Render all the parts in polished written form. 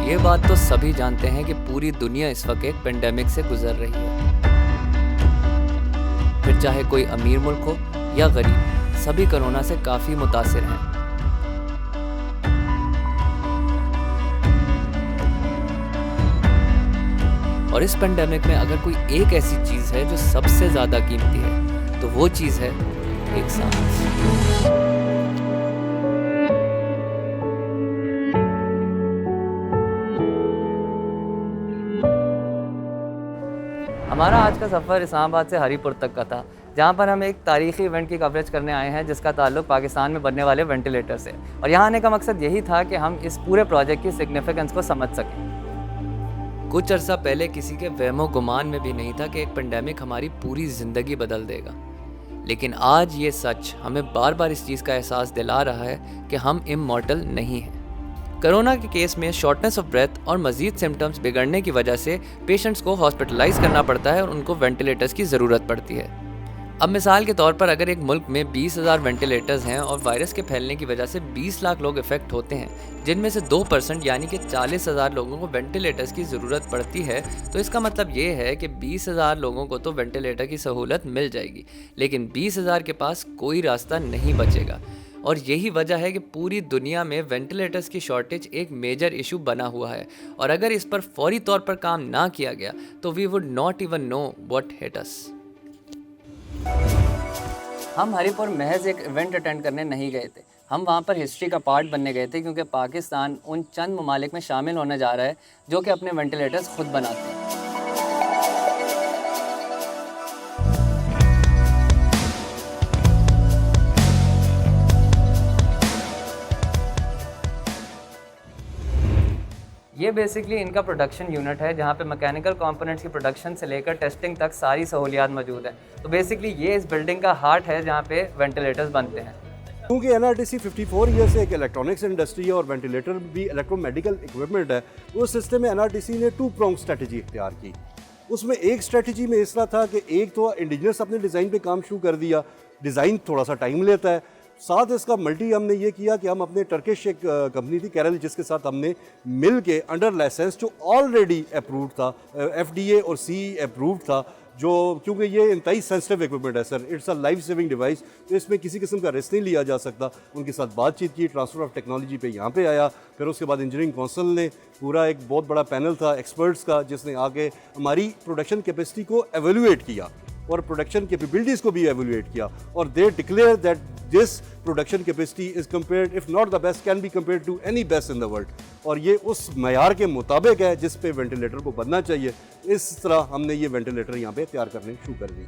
ये बात तो सभी जानते हैं कि पूरी दुनिया इस वक्त एक पेंडेमिक से गुजर रही है। फिर चाहे कोई अमीर मुल्क हो या गरीब, सभी कोरोना से काफ़ी मुतासिर हैं। और इस पेंडेमिक में अगर कोई एक ऐसी चीज़ है जो सबसे ज़्यादा कीमती है, तो वो चीज़ है एक सांस। हमारा आज का सफ़र इस्लामाबाद से हरीपुर तक का था, जहाँ पर हम एक तारीख़ी इवेंट की कवरेज करने आए हैं जिसका ताल्लुक पाकिस्तान में बनने वाले वेंटिलेटर से। और यहाँ आने का मकसद यही था कि हम इस पूरे प्रोजेक्ट की सिग्निफिकेंस को समझ सकें। कुछ अर्सा पहले किसी के वहमो गुमान में भी नहीं था कि एक पेंडेमिक हमारी पूरी ज़िंदगी बदल देगा, लेकिन आज ये सच हमें बार बार इस चीज़ का एहसास दिला रहा है कि हम इमॉर्टल नहीं हैं। कोरोना के केस में शॉर्टनेस ऑफ ब्रेथ और मज़ीद सिम्टम्स बिगड़ने की वजह से पेशेंट्स को हॉस्पिटलाइज करना पड़ता है और उनको वेंटिलेटर्स की ज़रूरत पड़ती है। अब मिसाल के तौर पर अगर एक मुल्क में 20,000 वेंटिलेटर्स हैं और वायरस के फैलने की वजह से 20 लाख लोग इफ़ेक्ट होते हैं, जिनमें से 2% यानी कि 40,000 लोगों को वेंटिलेटर्स की ज़रूरत पड़ती है, तो इसका मतलब ये है कि 20,000 लोगों को तो वेंटिलेटर की सहूलत मिल जाएगी, लेकिन 20,000 के पास कोई रास्ता नहीं बचेगा। और यही वजह है कि पूरी दुनिया में वेंटिलेटर्स की शॉर्टेज एक मेजर इशू बना हुआ है, और अगर इस पर फौरी तौर पर काम ना किया गया तो we would not even know what hit us. हम हरीपुर महज एक इवेंट अटेंड करने नहीं गए थे, हम वहाँ पर हिस्ट्री का पार्ट बनने गए थे, क्योंकि पाकिस्तान उन चंद ममालिक में शामिल होने जा रहा है जो कि अपने वेंटिलेटर्स खुद बनाते हैं। ये बेसिकली इनका प्रोडक्शन यूनिट है, जहाँ पे मैकेनिकल कंपोनेंट्स की प्रोडक्शन से लेकर टेस्टिंग तक सारी सहूलियात मौजूद हैं। तो बेसिकली ये इस बिल्डिंग का हार्ट है जहाँ पे वेंटिलेटर्स बनते हैं। क्योंकि एनआरटीसी 54 ईयर से एक इलेक्ट्रॉनिक्स इंडस्ट्री है और वेंटिलेटर भी इलेक्ट्रोमेडिकल इक्विपमेंट है, उस सिस्टम में एनआरटीसी ने 2 प्रोंग स्ट्रेटजी इख्तियार की। उसमें एक स्ट्रेटजी में इस तरह था कि एक तो इंडिजिनस अपने डिज़ाइन पे काम शुरू कर दिया, डिज़ाइन थोड़ा सा टाइम लेता है, साथ इसका मल्टी हमने ये किया कि हम अपने टर्किश एक कंपनी थी कैरल, जिसके साथ हमने मिल के अंडर लाइसेंस जो ऑलरेडी अप्रूव्ड था, एफडीए और सीई अप्रूव्ड था, जो क्योंकि ये इंतहाई सेंसिटिव इक्विपमेंट है sir, it's a life saving device, तो इसमें किसी किस्म का रिस्क नहीं लिया जा सकता। उनके साथ बातचीत की, ट्रांसफ़र ऑफ टेक्नोलॉजी पे यहाँ पे आया। फिर उसके बाद इंजीनियरिंग काउंसिल ने पूरा एक बहुत बड़ा पैनल था एक्सपर्ट्स का, जिसने आके हमारी प्रोडक्शन कैपेसिटी को एवेलुएट किया और प्रोडक्शन कैपेबिलिटीज़ को भी एवेलुएट किया, और they declare that this production capacity is compared if not the best can be compared to any best in the world, और ये उस मयार के मुताबिक है जिस पे वेंटिलेटर को बनना चाहिए। इस तरह हमने ये वेंटिलेटर यहाँ पे तैयार करने शुरू कर दी।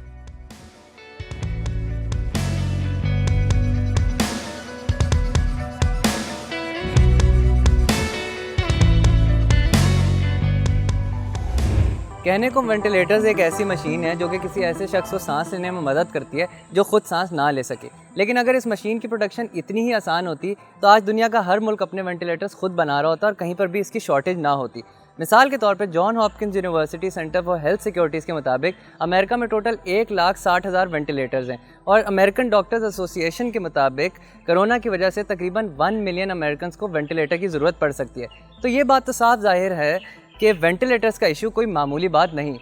कहने को वेंटिलेटर्स एक ऐसी मशीन है जो कि किसी ऐसे शख्स को सांस लेने में मदद करती है जो खुद सांस ना ले सके, लेकिन अगर इस मशीन की प्रोडक्शन इतनी ही आसान होती तो आज दुनिया का हर मुल्क अपने वेंटिलेटर्स खुद बना रहा होता और कहीं पर भी इसकी शॉर्टेज ना होती। मिसाल के तौर पर John Hopkins university centre for health securities के मुताबिक अमेरिका में टोटल 1,60,000 वेंटिलेटर्स हैं, और अमेरिकन डॉक्टर्स एसोसिएशन के मुताबिक कोरोना की वजह से तकरीबन 1 मिलियन अमेरिकन को वेंटिलेटर की ज़रूरत पड़ सकती है। तो ये बात तो साफ जाहिर है कि वेंटिलेटर्स का इशू कोई मामूली बात नहीं।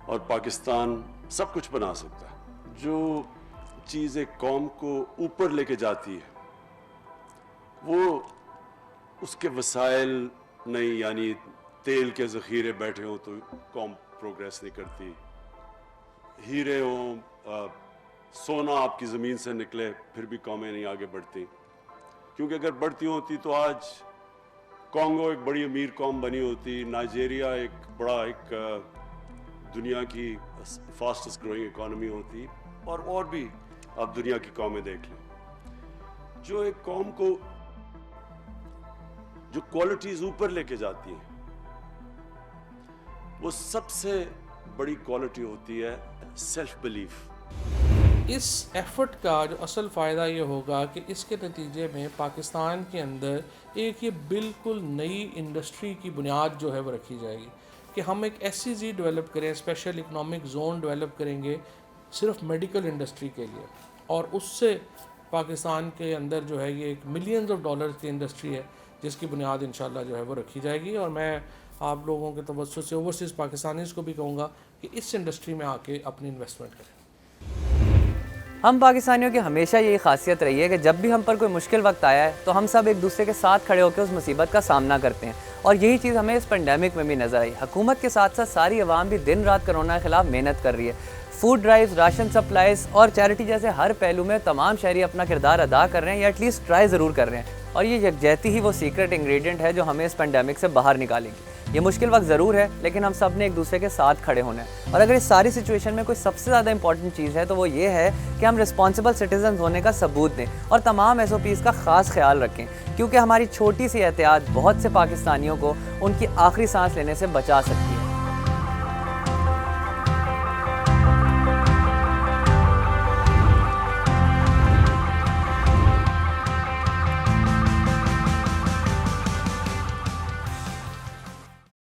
और पाकिस्तान सब कुछ बना सकता है। जो चीज़ एक कौम को ऊपर लेके जाती है वो उसके वसाइल नहीं, यानी तेल के ज़ख़ीरे बैठे हों तो कौम प्रोग्रेस नहीं करती, हीरे हों, सोना आपकी ज़मीन से निकले फिर भी कौमें नहीं आगे बढ़ती, क्योंकि अगर बढ़ती होती तो आज कॉन्गो एक बड़ी अमीर कौम बनी होती, नाइजीरिया एक दुनिया की फास्टेस्ट ग्रोइंग इकॉनमी होती, और भी आप दुनिया की कौमें देख लें। जो एक कौम को जो क्वालिटीज ऊपर लेके जाती हैं वो सबसे बड़ी क्वालिटी होती है सेल्फ बिलीफ। इस एफ़र्ट का जो असल फ़ायदा ये होगा कि इसके नतीजे में पाकिस्तान के अंदर एक ये बिल्कुल नई इंडस्ट्री की बुनियाद जो है वो रखी जाएगी कि हम एक SEZ डेवलप करें, स्पेशल इकनॉमिक जोन डेवलप करेंगे सिर्फ मेडिकल इंडस्ट्री के लिए, और उससे पाकिस्तान के अंदर जो है ये एक मिलियंस ऑफ डॉलर्स की इंडस्ट्री है जिसकी बुनियाद इंशाल्लाह जो है वो रखी जाएगी। और मैं आप लोगों के तवज्जो से ओवरसीज़ पाकिस्तानीज़ को भी कहूँगा कि इस इंडस्ट्री में आके अपनी इन्वेस्टमेंट करें। हम पाकिस्तानियों की हमेशा यही खासियत रही है कि जब भी हम पर कोई मुश्किल वक्त आया है तो हम सब एक दूसरे के साथ खड़े होकर उस मुसीबत का सामना करते हैं, और यही चीज़ हमें इस पेंडेमिक में भी नज़र आई। हुकूमत के साथ साथ सारी अवाम भी दिन रात कोरोना के खिलाफ मेहनत कर रही है। फूड ड्राइव्स, राशन सप्लाईज और चैरिटी जैसे हर पहलू में तमाम शहरी अपना किरदार अदा कर रहे हैं या एटलीस्ट ट्राई ज़रूर कर रहे हैं, और ये यकजहती ही वो सीक्रेट इंग्रेडिएंट है जो हमें इस पेंडेमिक से बाहर निकालेगी। ये मुश्किल वक्त ज़रूर है, लेकिन हम सब ने एक दूसरे के साथ खड़े होना है। और अगर इस सारी सिचुएशन में कोई सबसे ज़्यादा इंपॉर्टेंट चीज़ है तो वो ये है कि हम रिस्पॉन्सिबल सिटीजन होने का सबूत दें और तमाम SOPs का ख़ास ख्याल रखें, क्योंकि हमारी छोटी सी एहतियात बहुत से पाकिस्तानियों को उनकी आखिरी सांस लेने से बचा सकती है।